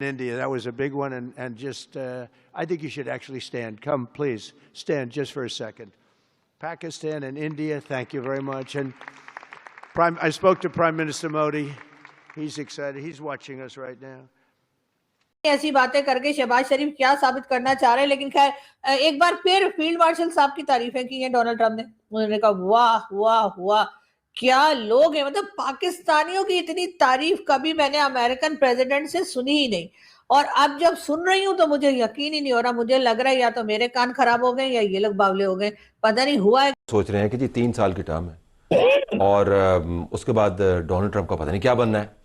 India. That was a big one, and just I think you should actually stand. Come, please, stand just for a second. Pakistan and India, thank you very much. And I spoke to Prime Minister Modi. He's excited. He's watching us right now. ऐसी बातें करके शहबाज शरीफ क्या साबित करना चाह रहे हैं, लेकिन खैर एक बार फिर फील्ड मार्शल साहब की तारीफें की हैं डोनाल्ड ट्रंप ने। उन्होंने कहा वाह वाह वाह, क्या लोग हैं, मतलब पाकिस्तानियों की इतनी तारीफ कभी मैंने अमेरिकन प्रेसिडेंट से सुनी ही नहीं। और अब जब सुन रही हूं तो मुझे यकीन ही नहीं हो रहा, मुझे लग रहा है या तो मेरे कान खराब हो गए या ये लोग बावले हो गए, पता नहीं हुआ है। सोच रहे हैं कि जी 3 साल की टर्म है और उसके बाद डोनाल्ड ट्रंप का पता नहीं क्या बनना है,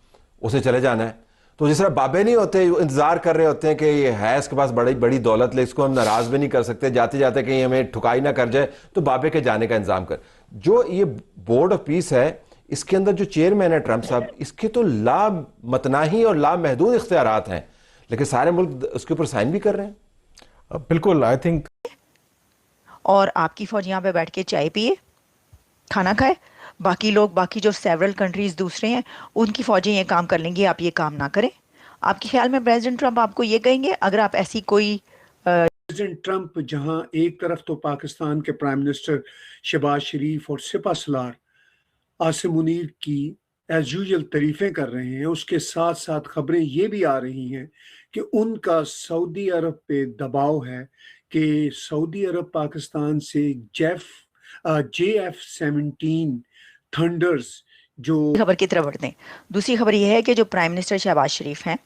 उसे चले जाना है। तो जिस तरह बाबे नहीं होते, इंतजार कर रहे होते हैं कि ये है इसके पास बड़ी बड़ी दौलत, लेकिन इसको हम नाराज भी नहीं कर सकते, जाते जाते कहीं हमें ठुकाई ना कर जाए, तो बाबे के जाने का इंतजाम कर। जो ये बोर्ड ऑफ पीस है, इसके अंदर जो चेयरमैन है ट्रंप साहब, इसके तो लामतनाही और लामहदूद इख्तियारात हैं, लेकिन सारे मुल्क उसके ऊपर साइन भी कर रहे हैं। बिल्कुल, आई थिंक। और आपकी फौज यहाँ पे बैठ के चाय पिए, खाना खाए, बाकी लोग, बाकी जो सेवरल कंट्रीज दूसरे हैं, उनकी फौजें ये काम कर लेंगी, आप ये काम ना करें। आपके ख्याल में प्रेसिडेंट ट्रंप आपको ये कहेंगे अगर आप ऐसी कोई प्रेसिडेंट ट्रंप जहां एक तरफ तो पाकिस्तान के प्राइम मिनिस्टर शहबाज शरीफ और सिपा सलार आसिम मुनीर की एज यूजुअल तारीफें कर रहे हैं, उसके साथ साथ खबरें ये भी आ रही हैं कि उनका सऊदी अरब पे दबाव है कि सऊदी अरब पाकिस्तान से JF-17 थंडर्स जो खबर की तरफ बढ़ते हैं। दूसरी खबर यह है कि जो प्राइम मिनिस्टर शहबाज शरीफ हैं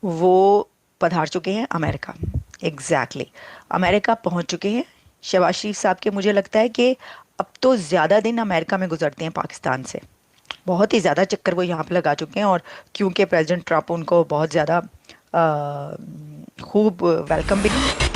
वो पधार चुके हैं अमेरिका। एग्जैक्टली अमेरिका पहुंच चुके हैं शहबाज शरीफ साहब के। मुझे लगता है कि अब तो ज़्यादा दिन अमेरिका में गुजरते हैं पाकिस्तान से, बहुत ही ज़्यादा चक्कर वो यहाँ पर लगा चुके हैं। और क्योंकि प्रेसिडेंट ट्रंप उनको बहुत ज़्यादा खूब वेलकम भी नहीं।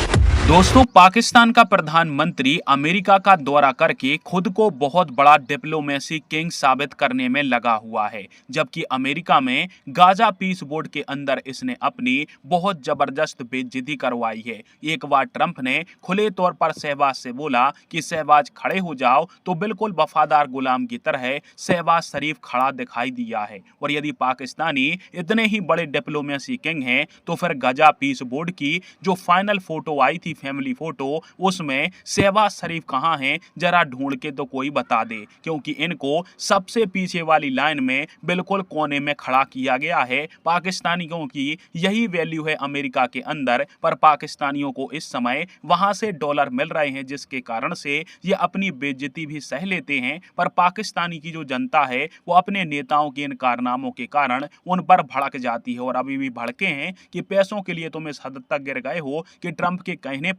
दोस्तों, पाकिस्तान का प्रधानमंत्री अमेरिका का दौरा करके खुद को बहुत बड़ा डिप्लोमेसी किंग साबित करने में लगा हुआ है, जबकि अमेरिका में गाजा पीस बोर्ड के अंदर इसने अपनी बहुत जबरदस्त बेइज्जती करवाई है। एक बार ट्रंप ने खुले तौर पर शहबाज से बोला कि शहबाज खड़े हो जाओ, तो बिल्कुल वफादार गुलाम की तरह शहबाज शरीफ खड़ा दिखाई दिया है। और यदि पाकिस्तानी इतने ही बड़े डिप्लोमेसी किंग हैं, तो फिर गाजा पीस बोर्ड की जो फाइनल फोटो आई थी, फैमिली फोटो, उसमें शहबाज शरीफ कहां हैं, जरा ढूंढ के तो कोई बता दे, क्योंकि इनको सबसे पीछे वाली लाइन में बिल्कुल कोने में खड़ा किया गया है। पाकिस्तानियों की यही वैल्यू है अमेरिका के अंदर, पर पाकिस्तानियों को इस समय वहां से डॉलर मिल रहे हैं, जिसके कारण से ये अपनी बेइज्जती भी सह लेते हैं। पर पाकिस्तानी की जो जनता है वो अपने नेताओं के इन कारनामों के कारण उन पर भड़क जाती है, और अभी भी भड़के हैं कि पैसों के लिए तुम इस हद तक गिर गए हो कि ट्रंप के कहने पर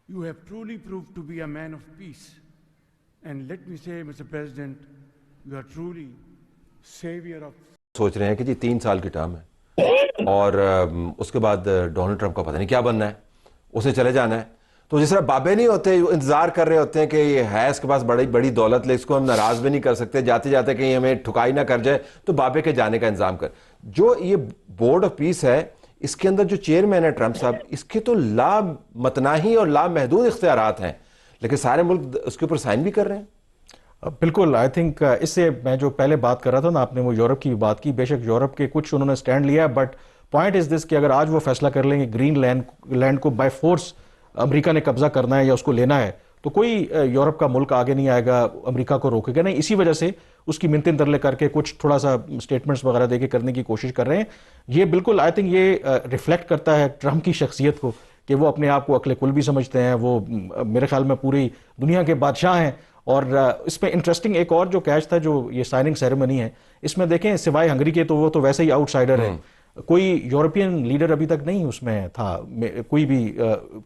You have truly proved to be a man of peace, and let me say, Mr. President, you are truly savior of. सोच रहे हैं कि जी 3 साल की टर्म है और उसके बाद डोनाल्ड ट्रंप का पता नहीं क्या बनना है, उसे चले जाना है। तो जिस तरह बाबे नहीं होते, इंतजार कर रहे होते हैं कि ये है इसके पास बड़ी बड़ी दौलत, लेकिन इसको हम नाराज भी नहीं कर सकते, जाते जाते कहीं हमें ठुकाई ना कर जाए, तो बाबे के जाने का इंतजाम कर। जो ये बोर्ड ऑफ पीस है, इसके अंदर जो चेयरमैन है ट्रंप साहब, इसके तो लामतनाही और लामहदूद इख्तियारात हैं, लेकिन सारे मुल्क उसके ऊपर साइन भी कर रहे हैं। बिल्कुल, आई थिंक इससे मैं जो पहले बात कर रहा था ना, आपने वो यूरोप की बात की, बेशक यूरोप के कुछ उन्होंने स्टैंड लिया, बट पॉइंट इज दिस कि अगर आज वो फैसला कर लेंगे ग्रीन लैंड को बाय फोर्स अमेरिका ने कब्जा करना है या उसको लेना है, तो कोई यूरोप का मुल्क आगे नहीं आएगा, अमेरिका को रोकेगा नहीं। इसी वजह से उसकी मिन्नतें तरले करके कुछ थोड़ा सा स्टेटमेंट्स वगैरह देके करने की कोशिश कर रहे हैं। ये बिल्कुल आई थिंक ये रिफ्लेक्ट करता है ट्रंप की शख्सियत को कि वो अपने आप को अक्ल कुल भी समझते हैं, वो मेरे ख्याल में पूरी दुनिया के बादशाह हैं। और इसमें इंटरेस्टिंग एक और जो कैच था, जो ये साइनिंग सेरेमनी है, इसमें देखें सिवाय हंगरी के तो वो तो वैसे ही आउटसाइडर है, कोई यूरोपियन लीडर अभी तक नहीं उसमें था कोई भी।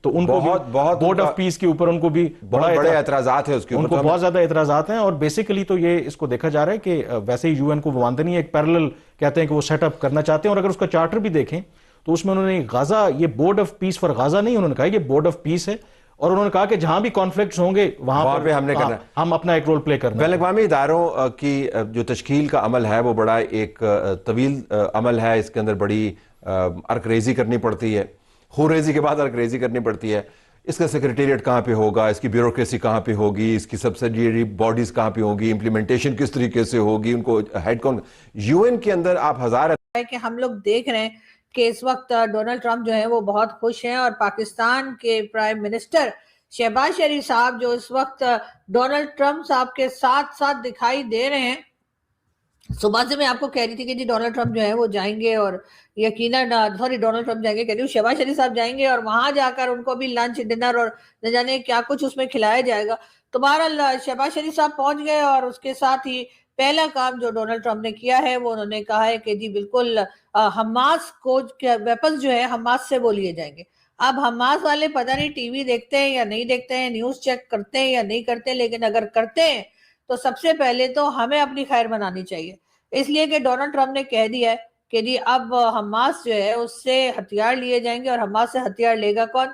तो उनको बहुत बोर्ड ऑफ पीस के ऊपर उनको भी बड़े एतराजात है, उसके उनको बहुत ज्यादा एतराजात हैं। और बेसिकली तो ये इसको देखा जा रहा है कि वैसे ही यूएन को वो मानते नहीं, एक पैरेलल कहते हैं कि वो सेटअप करना चाहते हैं। और अगर उसका चार्टर भी देखें तो उसमें उन्होंने गाजा, ये board of peace for Gaza नहीं, उन्होंने कहा ये बोर्ड ऑफ पीस है, और उन्होंने कहा कि जहां भी कॉन्फ्लिक्ट्स होंगे वहां पे हमने करना, हम अपना एक रोल प्ले करना। बैन-ए-अक़वामी इदारों की जो तश्कील का अमल है वो बड़ा एक तवील अमल है, इसके अंदर बड़ी अरकरेजी करनी पड़ती है। खूरेजी के बाद अंग्रेजी करनी पड़ती है। इसका सेक्रेटेरिएट कहाँ पे होगा, इसकी ब्यूरोक्रेसी कहाँ पे होगी, इसकी सब्सिडियरी बॉडीज कहाँ पे होगी, इम्प्लीमेंटेशन किस तरीके से होगी, उनको हेड कौन। यूएन के अंदर आप हजार है कि हम लोग देख रहे हैं कि इस वक्त डोनाल्ड ट्रंप जो है वो बहुत खुश हैं और पाकिस्तान के प्राइम मिनिस्टर शहबाज शरीफ साहब जो इस वक्त डोनाल्ड ट्रंप साहब के साथ साथ दिखाई दे रहे हैं। सुबह से मैं आपको कह रही थी कि जी डोनाल्ड ट्रंप जो है वो जाएंगे और यकीनन डोनाल्ड ट्रंप जाएंगे, कह रही हूँ शहबाज शरीफ साहब जाएंगे और वहां जाकर उनको भी लंच डिनर और न जाने क्या कुछ उसमें खिलाया जाएगा। तो बहरहाल शहबाज शरीफ साहब पहुंच गए और उसके साथ ही पहला काम जो डोनाल्ड ट्रंप ने किया है वो उन्होंने कहा है कि जी बिल्कुल हमास को वेपन्स जो है हमास से वो लिए जाएंगे। अब हमास वाले पता नहीं टीवी देखते हैं या नहीं देखते हैं, न्यूज चेक करते हैं या नहीं करते, लेकिन अगर करते हैं तो सबसे पहले तो हमें अपनी खैर मनानी चाहिए, इसलिए कि डोनाल्ड ट्रंप ने कह दिया है कि जी अब हमास जो है उससे हथियार लिए जाएंगे और हमास से हथियार लेगा कौन?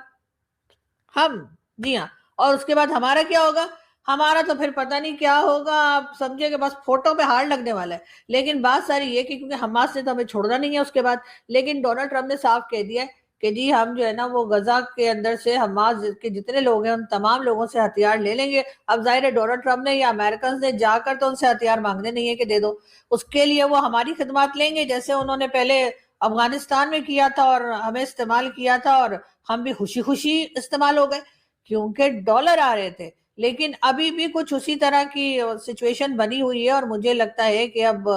हम। जी हाँ। और उसके बाद हमारा क्या होगा? हमारा तो फिर पता नहीं क्या होगा, आप समझे कि बस फोटो पे हार लगने वाला है। लेकिन बात सारी ये कि क्योंकि हमास ने तो हमें छोड़ना नहीं है उसके बाद, लेकिन डोनाल्ड ट्रंप ने साफ कह दिया है कि जी हम जो है ना वो गजा के अंदर से हमास के जितने लोग हैं उन तमाम लोगों से हथियार ले लेंगे। अब जाहिर है डोनाल्ड ट्रंप ने या अमेरिकन ने जाकर तो उनसे हथियार मांगने नहीं है कि दे दो, उसके लिए वो हमारी खिदमत लेंगे जैसे उन्होंने पहले अफगानिस्तान में किया था और हमें इस्तेमाल किया था और हम भी खुशी खुशी इस्तेमाल हो गए क्योंकि डॉलर आ रहे थे। लेकिन अभी भी कुछ उसी तरह की सिचुएशन बनी हुई है और मुझे लगता है कि अब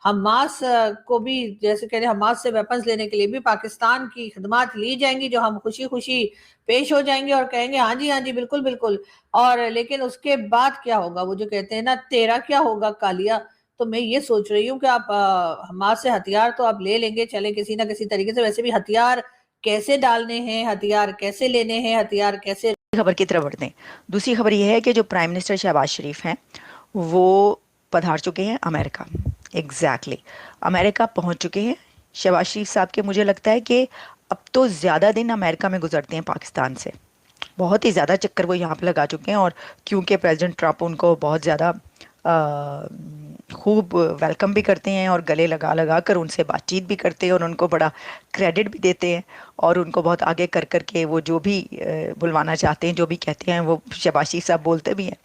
हमास को भी जैसे कह रहे हमास से वेपन्स लेने के लिए भी पाकिस्तान की खिदमत ली जाएंगी, जो हम खुशी खुशी पेश हो जाएंगे और कहेंगे हाँ जी बिल्कुल बिल्कुल। और लेकिन उसके बाद क्या होगा? वो जो कहते हैं ना तेरा क्या होगा कालिया। तो मैं ये सोच रही हूँ कि आप हमास से हथियार तो आप ले लेंगे, चले किसी ना किसी तरीके से, वैसे भी हथियार कैसे डालने हैं, हथियार कैसे लेने हैं, हथियार कैसे। खबर की तरफ बढ़ते हैं। दूसरी खबर यह है कि जो प्राइम मिनिस्टर शहबाज शरीफ हैं वो पधार चुके हैं अमेरिका। एग्जैक्टली अमेरिका पहुंच चुके हैं शहबाज शरीफ साहब के। मुझे लगता है कि अब तो ज़्यादा दिन अमेरिका में गुजरते हैं पाकिस्तान से, बहुत ही ज़्यादा चक्कर वो यहाँ पे लगा चुके हैं। और क्योंकि प्रेसिडेंट ट्रंप उनको बहुत ज़्यादा खूब वेलकम भी करते हैं और गले लगा लगा कर उनसे बातचीत भी करते हैं और उनको बड़ा क्रेडिट भी देते हैं और उनको बहुत आगे कर कर के वो जो भी बुलवाना चाहते हैं, जो भी कहते हैं वो शहबाज शरीफ साहब बोलते भी हैं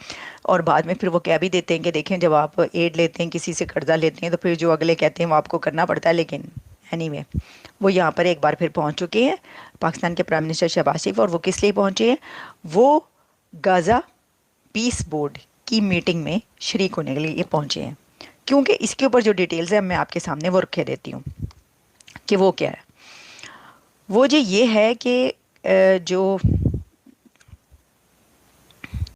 और बाद में फिर वो कह भी देते हैं कि देखें जब आप एड लेते हैं, किसी से कर्जा लेते हैं, तो फिर जो अगले कहते हैं वो आपको करना पड़ता है। लेकिन एनीवे वो यहाँ पर एक बार फिर पहुँच चुके हैं पाकिस्तान के प्राइम मिनिस्टर शहबाज शरीफ। और वो किस लिए पहुँचे हैं? वो गाज़ा पीस बोर्ड की मीटिंग में शरीक होने के लिए पहुँचे हैं। क्योंकि इसके ऊपर जो डिटेल्स है मैं आपके सामने वो रखे देती हूँ कि वो क्या है। वो जो ये है कि जो